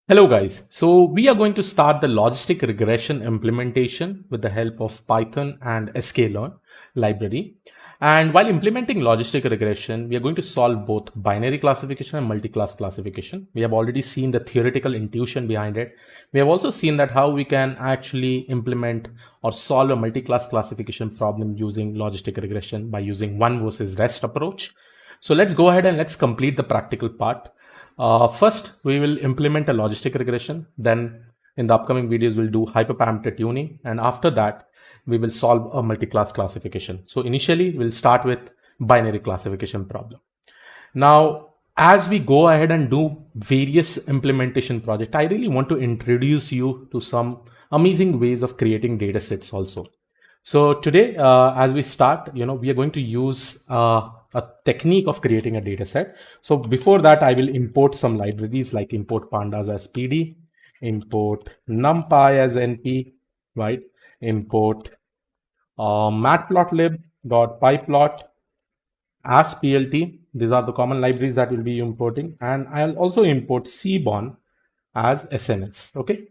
Hello guys, so we are going to start the logistic regression implementation with the help of Python and sklearn library. And while implementing logistic regression, we are going to solve both binary classification and multi-class classification. We have already seen the theoretical intuition behind it. We have also seen that how we can actually implement or solve a multi-class classification problem using logistic regression by using one versus rest approach. So let's go ahead and let's complete the practical part. First, we will implement a logistic regression. Then in the upcoming videos, we'll do hyperparameter tuning. And after that, we will solve a multi-class classification. So initially, we'll start with binary classification problem. Now, as we go ahead and do various implementation projects, I really want to introduce you to some amazing ways of creating data sets also. So today, as we start, we are going to use a technique of creating a data set. So before that, I will import some libraries like import pandas as PD, import numpy as np, right? Import matplotlib.pyplot as plt. These are the common libraries that will be importing. And I'll also import cbon as sns, okay?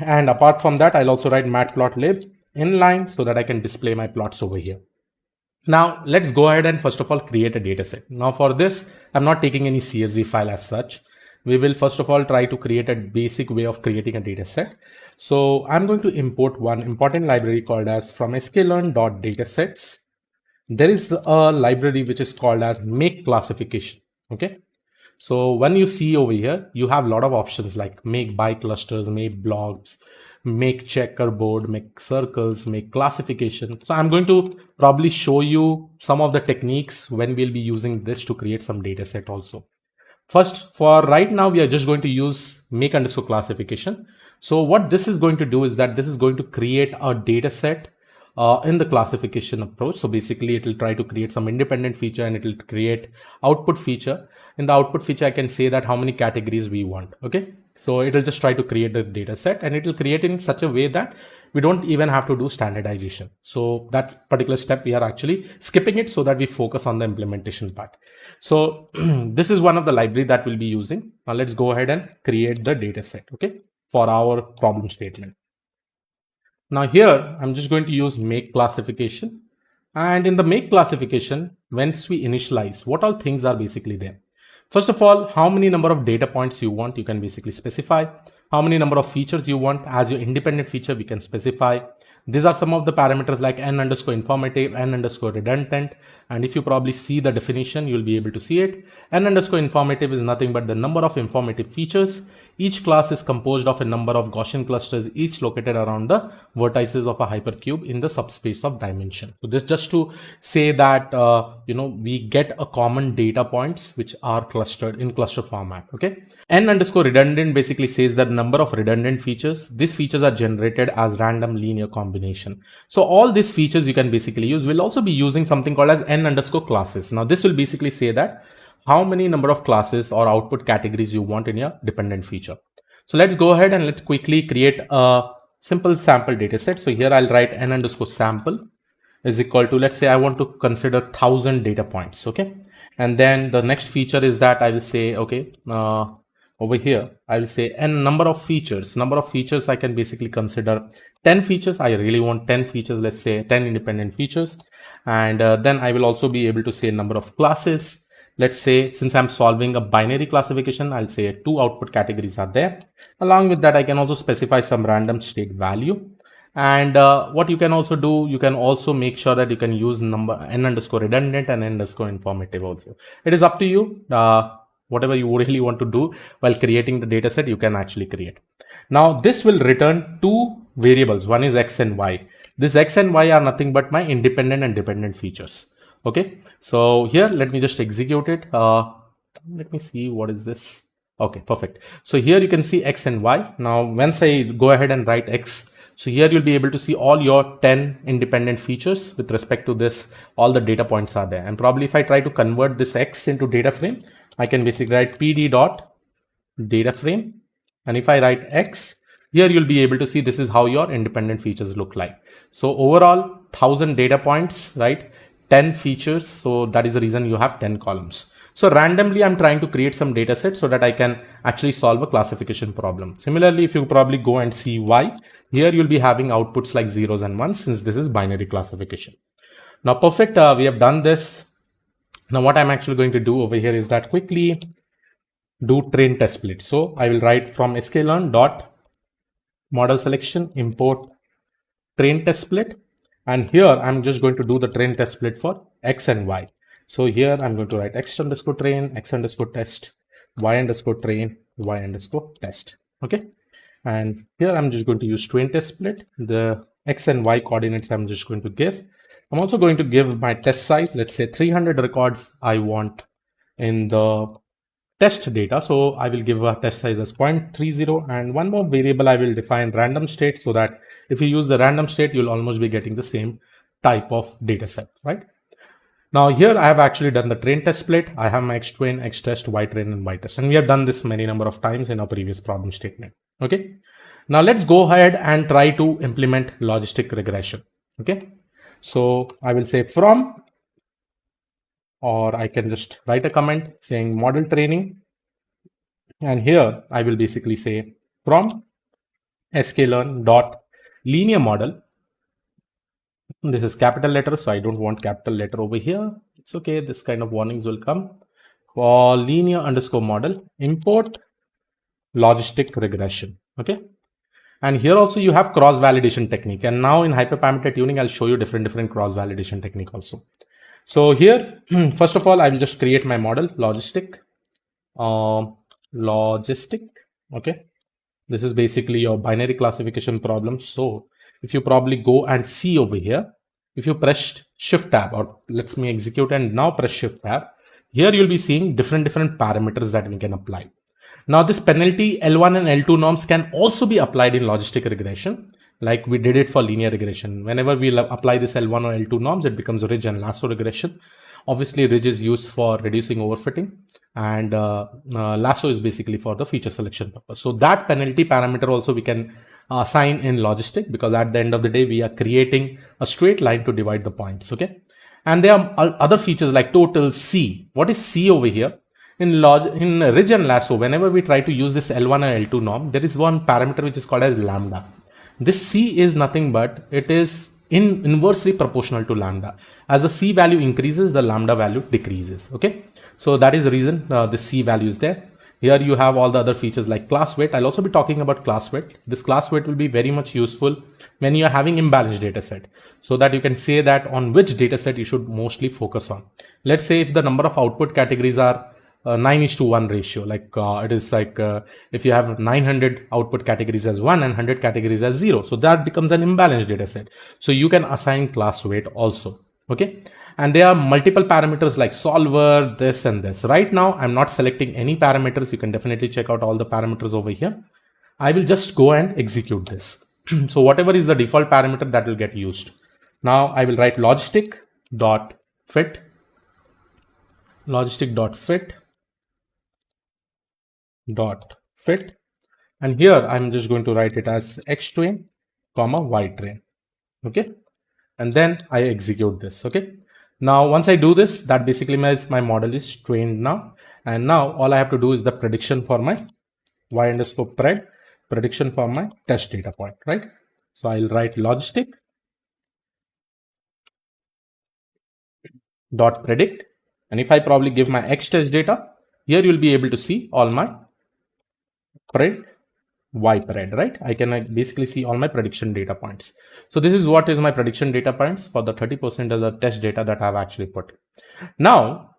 And apart from that, I'll also write matplotlib inline so that I can display my plots over here. Now let's go ahead and first of all create a data set. Now for this, I'm not taking any CSV file as such. We will first of all try to create a basic way of creating a data set. So I'm going to import one important library called as from sklearn.datasets. There is a library which is called as make classification. Okay. So when you see over here, you have a lot of options like make by clusters, make blobs, make checkerboard, make circles, make classification. So I'm going to probably show you some of the techniques when we'll be using this to create some data set also. First, for right now, we are just going to use make underscore classification. So what this is going to do is that this is going to create a data set in the classification approach. So basically it will try to create some independent feature and it will create output feature. In the output feature, I can say that how many categories we want. Okay. So it will just try to create the data set and it will create in such a way that we don't even have to do standardization. So that particular step, we are actually skipping it so that we focus on the implementation part. So this is one of the library that we'll be using. Now let's go ahead and create the data set. Okay. For our problem statement. Now here, I'm just going to use make classification. And in the make classification, once we initialize, what all things are basically there? First of all, how many number of data points you want, you can basically specify. How many number of features you want as your independent feature, we can specify. These are some of the parameters like n underscore informative, n underscore redundant. And if you probably see the definition, you'll be able to see it. N underscore informative is nothing but the number of informative features. Each class is composed of a number of Gaussian clusters, each located around the vertices of a hypercube in the subspace of dimension. So this just to say that, we get a common data points which are clustered in cluster format. Okay. N underscore redundant basically says that number of redundant features. These features are generated as random linear combination. So all these features you can basically use. We'll also be using something called as N underscore classes. Now this will basically say that how many number of classes or output categories you want in your dependent feature. So let's go ahead and let's quickly create a simple sample data set. So here I'll write n underscore sample is equal to, let's say I want to consider 1000 data points. Okay. And then the next feature is that I will say, okay, over here, I will say n number of features. Number of features I can basically consider 10 features. I really want 10 features, let's say 10 independent features. And then I will also be able to say number of classes. Let's say, since I'm solving a binary classification, I'll say 2 output categories are there. Along with that, I can also specify some random state value. And what you can also do, you can also make sure that you can use number n underscore redundant and n underscore informative also. It is up to you. Whatever you really want to do while creating the data set, you can actually create. Now, this will return 2 variables. One is x and y. This x and y are nothing but my independent and dependent features. Okay, so here, let me just execute it. Let me see, what is this? Okay, perfect. So here you can see x and y. Now, once I go ahead and write x, so here you'll be able to see all your 10 independent features with respect to this, all the data points are there. And probably if I try to convert this x into data frame, I can basically write pd dot data frame. And if I write x, here you'll be able to see this is how your independent features look like. So overall 1000 data points, right? 10 features. So that is the reason you have 10 columns. So randomly, I'm trying to create some data set so that I can actually solve a classification problem. Similarly, if you probably go and see Y, here you'll be having outputs like zeros and ones since this is binary classification. Now, perfect. We have done this. Now, what I'm actually going to do over here is that quickly do train test split. So I will write from sklearn dot model selection import train test split. And here I'm just going to do the train test split for X and Y. So here I'm going to write X underscore train, X underscore test, Y underscore train, Y underscore test. Okay. And here I'm just going to use train test split. The X and Y coordinates I'm just going to give. I'm also going to give my test size. Let's say 300 records I want in the test data. So I will give a test size as 0.30 and one more variable I will define random state so that if you use the random state, you'll almost be getting the same type of data set, right? Now here I have actually done the train test split. I have my X train, X test, Y train and Y test. And we have done this many number of times in our previous problem statement. Okay. Now let's go ahead and try to implement logistic regression. Okay. So I will say from, or I can just write a comment saying model training. And here I will basically say from sklearn dot linear model. This is capital letter, so I don't want capital letter over here. It's okay. This kind of warnings will come. For linear underscore model, import logistic regression. Okay. And here also you have cross validation technique. And now in hyperparameter tuning, I'll show you different cross validation technique also. So here, first of all, I will just create my model logistic. Okay. This is basically your binary classification problem. So if you probably go and see over here, if you press shift tab, or let's me execute and now press shift tab, here you'll be seeing different parameters that we can apply. Now this penalty L1 and L2 norms can also be applied in logistic regression, like we did it for linear regression. Whenever we apply this L1 or L2 norms, it becomes ridge and lasso regression. Obviously, ridge is used for reducing overfitting, and lasso is basically for the feature selection purpose. So that penalty parameter also we can assign in logistic, because at the end of the day, we are creating a straight line to divide the points. Okay. And there are other features like total C. What is C over here? In ridge and lasso, whenever we try to use this L1 and L2 norm, there is one parameter which is called as lambda. This C is nothing but it is inversely proportional to lambda. As the C value increases, the lambda value decreases. Okay. So that is the reason the C value is there. Here you have all the other features like class weight. I'll also be talking about class weight. This class weight will be very much useful when you are having imbalanced data set, so that you can say that on which data set you should mostly focus on. Let's say if the number of output categories are 9:1 ratio, like it is like if you have 900 output categories as 1 and 100 categories as 0, so that becomes an imbalanced data set. So you can assign class weight also. Okay. And there are multiple parameters like solver, this and this. Right now, I'm not selecting any parameters. You can definitely check out all the parameters over here. I will just go and execute this. So whatever is the default parameter, that will get used. Now I will write logistic.fit and here I'm just going to write it as X train, Y train. Okay. And then I execute this. Okay. Now, once I do this, that basically means my model is trained now. And now all I have to do is the prediction for my Y underscore prediction for my test data point, right? So I'll write logistic dot predict. And if I probably give my X test data, here you'll be able to see all my pred, Y pred, right? I can basically see all my prediction data points. So this is what is my prediction data points for the 30% of the test data that I've actually put. Now,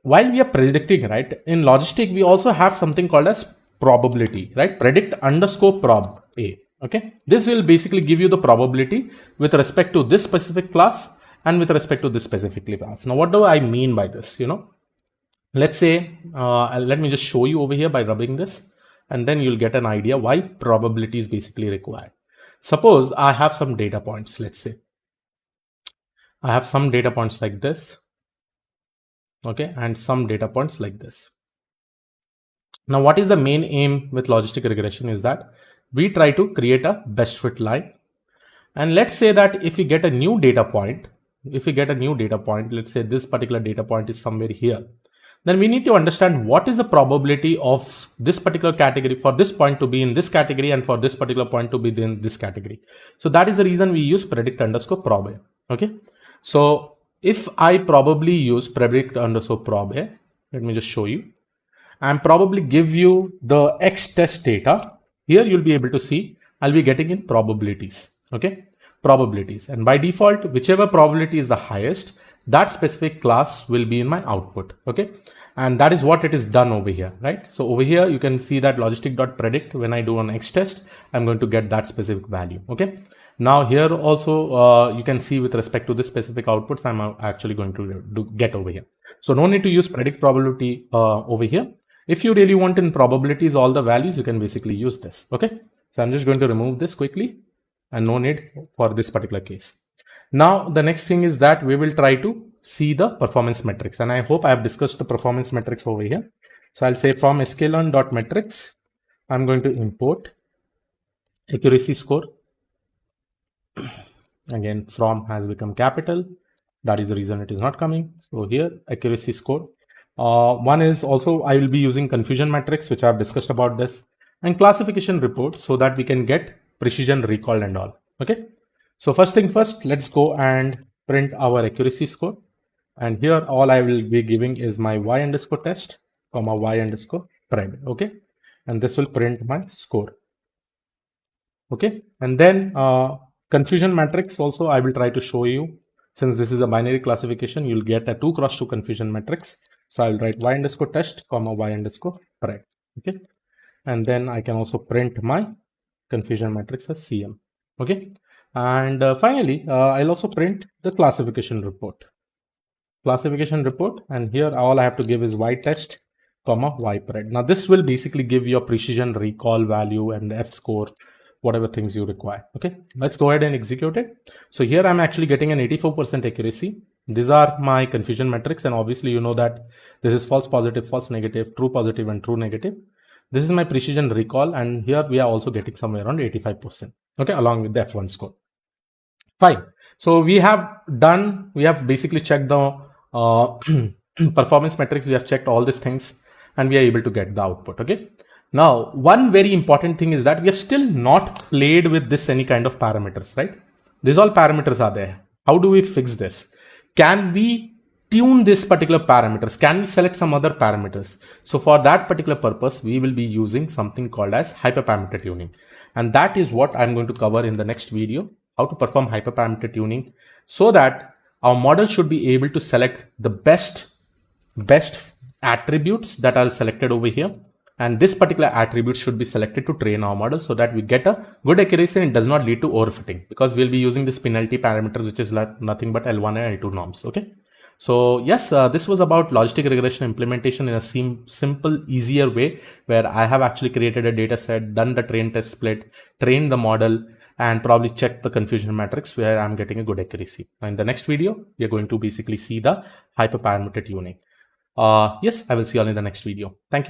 while we are predicting, right, in logistic, we also have something called as probability, right? Predict underscore prob A. Okay. This will basically give you the probability with respect to this specific class and with respect to this specific class. Now, what do I mean by this? Let's say, let me just show you over here by rubbing this, and then you'll get an idea why probability is basically required. Suppose I have some data points. Let's say I have some data points like this. Okay. And some data points like this. Now, what is the main aim with logistic regression is that we try to create a best fit line. And let's say that if we get a new data point, let's say this particular data point is somewhere here. then we need to understand what is the probability of this particular category for this point to be in this category and for this particular point to be in this category. So that is the reason we use predict underscore prob. Okay. So if I probably use predict underscore prob, let me just show you, and probably give you the X test data. Here you'll be able to see I'll be getting in probabilities. Okay. Probabilities. And by default, whichever probability is the highest, that specific class will be in my output. Okay. And that is what it is done over here, right? So over here, you can see that logistic.predict, when I do an X test, I'm going to get that specific value. Okay. Now here also, you can see with respect to this specific outputs, I'm actually going to get over here. So no need to use predict probability over here. If you really want in probabilities all the values, you can basically use this. Okay. So I'm just going to remove this quickly, and no need for this particular case. Now the next thing is that we will try to see the performance metrics, and I hope I have discussed the performance metrics over here. So I'll say from sklearn.metrics, I'm going to import accuracy score. Again, from has become capital. That is the reason it is not coming. So here accuracy score. One is also I will be using confusion metrics, which I have discussed about this, and classification report, so that we can get precision recall and all. Okay. So first thing first, let's go and print our accuracy score. And here all I will be giving is my y underscore test, comma y underscore pred. Okay. And this will print my score. Okay. And then confusion matrix also I will try to show you. Since this is a binary classification, you'll get a 2x2 confusion matrix. So I'll write y underscore test, comma y underscore pred. Okay. And then I can also print my confusion matrix as CM. Okay. And finally, I'll also print the classification report. And here all I have to give is y test, comma y pred. Now this will basically give you a precision recall value and F score, whatever things you require. Okay, let's go ahead and execute it. So here I'm actually getting an 84% accuracy. These are my confusion metrics, and obviously you know that this is false positive, false negative, true positive, and true negative. This is my precision recall, and here we are also getting somewhere around 85%. Okay, along with the F1 score. Fine. So we have basically checked the performance metrics. We have checked all these things, and we are able to get the output. Okay. Now, one very important thing is that we have still not played with this any kind of parameters, right? These all parameters are there. How do we fix this? Can we tune this particular parameters? Can we select some other parameters? So for that particular purpose, we will be using something called as hyperparameter tuning. And that is what I'm going to cover in the next video, how to perform hyperparameter tuning, so that our model should be able to select the best attributes that are selected over here. And this particular attribute should be selected to train our model, so that we get a good accuracy and it does not lead to overfitting, because we'll be using this penalty parameters, which is nothing but L1 and L2 norms. Okay. So yes, this was about logistic regression implementation in a simple, easier way, where I have actually created a data set, done the train test split, trained the model, and probably checked the confusion matrix where I'm getting a good accuracy. In the next video, we are going to basically see the hyperparameter tuning. Yes, I will see you all in the next video. Thank you.